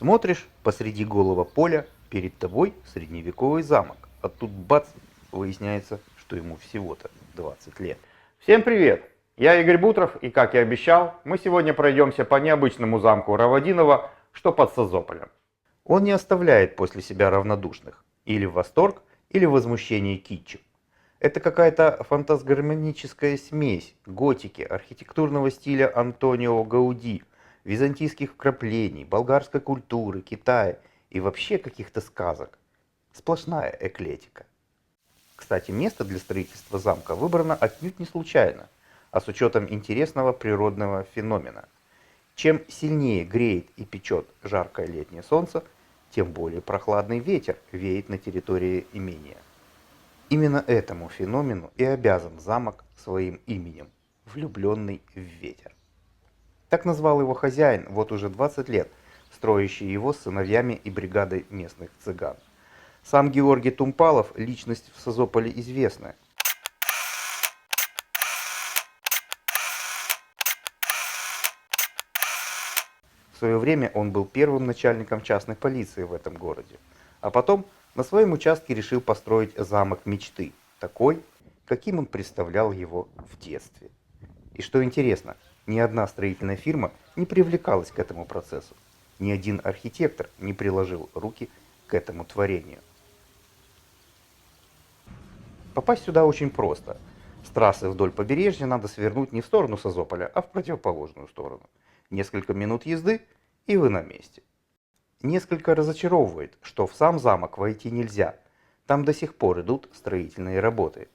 Смотришь, посреди голого поля перед тобой средневековый замок. А тут бац, выясняется, что ему всего-то 20 лет. Всем привет! Я Игорь Бутров, и как и обещал, мы сегодня пройдемся по необычному замку Раводинова, что под Созополем. Он не оставляет после себя равнодушных. Или в восторг, или в возмущение китчем. Это какая-то фантасгормоническая смесь готики, архитектурного стиля Антонио Гауди, византийских вкраплений, болгарской культуры, Китая и вообще каких-то сказок. Сплошная эклетика. Кстати, место для строительства замка выбрано отнюдь не случайно, а с учетом интересного природного феномена. Чем сильнее греет и печет жаркое летнее солнце, тем более прохладный ветер веет на территории имения. Именно этому феномену и обязан замок своим именем – влюбленный в ветер. Так назвал его хозяин вот уже 20 лет, строящий его с сыновьями и бригадой местных цыган. Сам Георгий Тумпалов – личность в Созополе известная. В свое время он был первым начальником частной полиции в этом городе, а потом на своем участке решил построить замок мечты, такой, каким он представлял его в детстве. И что интересно, ни одна строительная фирма не привлекалась к этому процессу, ни один архитектор не приложил руки к этому творению. Попасть сюда очень просто. С трассы вдоль побережья надо свернуть не в сторону Созополя, а в противоположную сторону. Несколько минут езды, и вы на месте. Несколько разочаровывает, что в сам замок войти нельзя. Там до сих пор идут строительные работы.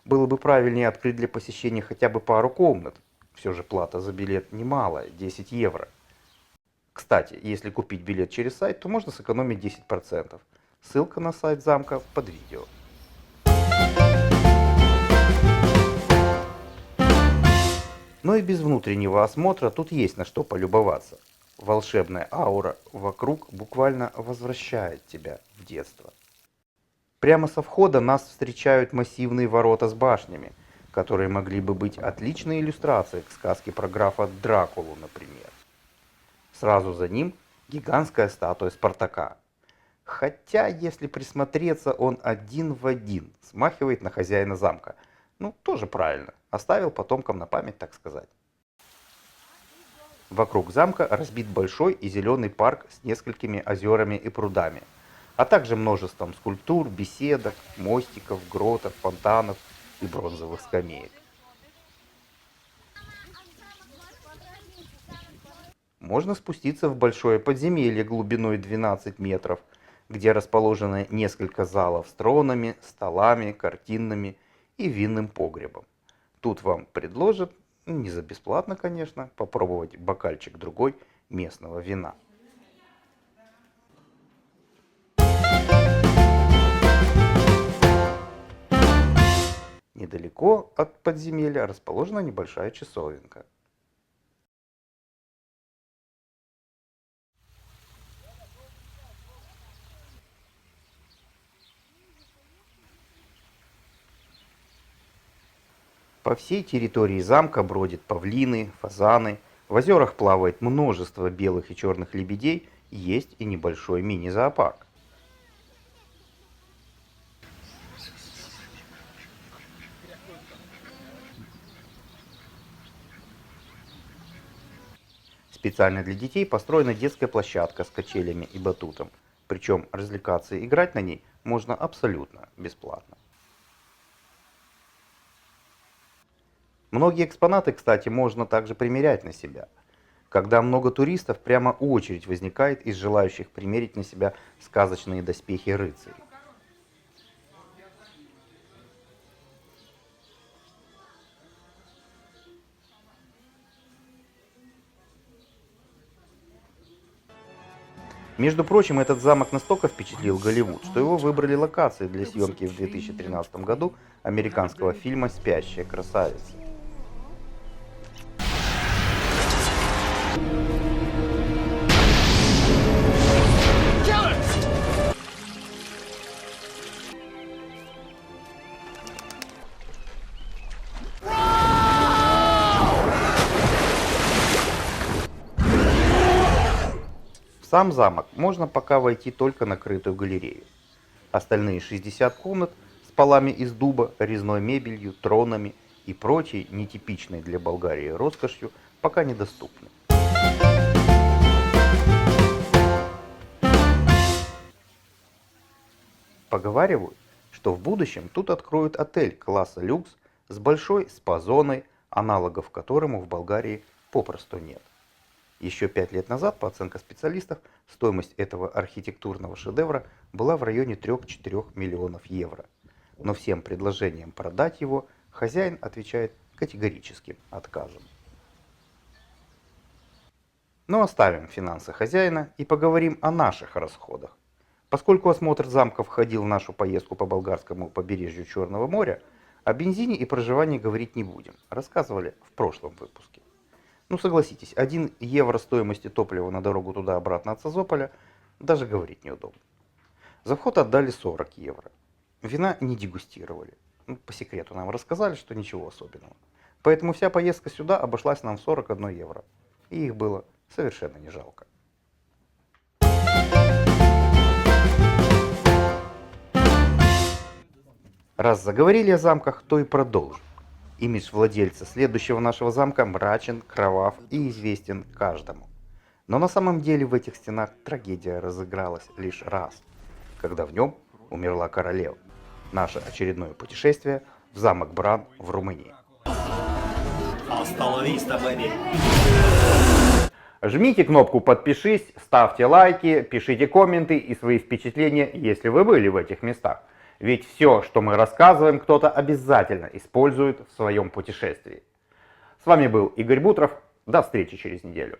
Было бы правильнее открыть для посещения хотя бы пару комнат. Все же плата за билет немалая, 10 евро. Кстати, если купить билет через сайт, то можно сэкономить 10%. Ссылка на сайт замка под видео. Но и без внутреннего осмотра тут есть на что полюбоваться. Волшебная аура вокруг буквально возвращает тебя в детство. Прямо со входа нас встречают массивные ворота с башнями, которые могли бы быть отличной иллюстрацией к сказке про графа Дракулу, например. Сразу за ним гигантская статуя Спартака. Хотя, если присмотреться, он один в один смахивает на хозяина замка. Ну, тоже правильно. Оставил потомкам на память, так сказать. Вокруг замка разбит большой и зеленый парк с несколькими озерами и прудами, а также множеством скульптур, беседок, мостиков, гротов, фонтанов и бронзовых скамеек. Можно спуститься в большое подземелье глубиной 12 метров, где расположены несколько залов с тронами, столами, картинами и винным погребом. Тут вам предложат, не за бесплатно, конечно, попробовать бокальчик другой местного вина. Недалеко от подземелья расположена небольшая часовенка. По всей территории замка бродят павлины, фазаны, в озерах плавает множество белых и черных лебедей, есть и небольшой мини-зоопарк. Специально для детей построена детская площадка с качелями и батутом, причем развлекаться и играть на ней можно абсолютно бесплатно. Многие экспонаты, кстати, можно также примерять на себя. Когда много туристов, прямо очередь возникает из желающих примерить на себя сказочные доспехи рыцарей. Между прочим, этот замок настолько впечатлил Голливуд, что его выбрали локацией для съемки в 2013 году американского фильма «Спящая красавица». сам замок можно пока войти только на крытую галерею. Остальные 60 комнат с полами из дуба, резной мебелью, тронами и прочей нетипичной для Болгарии роскошью пока недоступны. Поговаривают, что в будущем тут откроют отель класса люкс с большой спа-зоной, аналогов которому в Болгарии попросту нет. Еще 5 лет назад, по оценкам специалистов, стоимость этого архитектурного шедевра была в районе 3-4 миллионов евро. Но всем предложениям продать его хозяин отвечает категорическим отказом. Но оставим финансы хозяина и поговорим о наших расходах. Поскольку осмотр замка входил в нашу поездку по болгарскому побережью Черного моря, о бензине и проживании говорить не будем, рассказывали в прошлом выпуске. Ну согласитесь, 1 евро стоимости топлива на дорогу туда-обратно от Созополя даже говорить неудобно. За вход отдали 40 евро. Вина не дегустировали. По секрету нам рассказали, что ничего особенного. Поэтому вся поездка сюда обошлась нам в 41 евро. И их было совершенно не жалко. Раз заговорили о замках, то и продолжим. Имидж владельца следующего нашего замка мрачен, кровав и известен каждому. Но на самом деле в этих стенах трагедия разыгралась лишь раз, когда в нем умерла королева. Наше очередное путешествие в замок Бран в Румынии. Жмите кнопку «Подпишись», ставьте лайки, пишите комменты и свои впечатления, если вы были в этих местах. Ведь все, что мы рассказываем, кто-то обязательно использует в своем путешествии. С вами был Игорь Бутров. До встречи через неделю.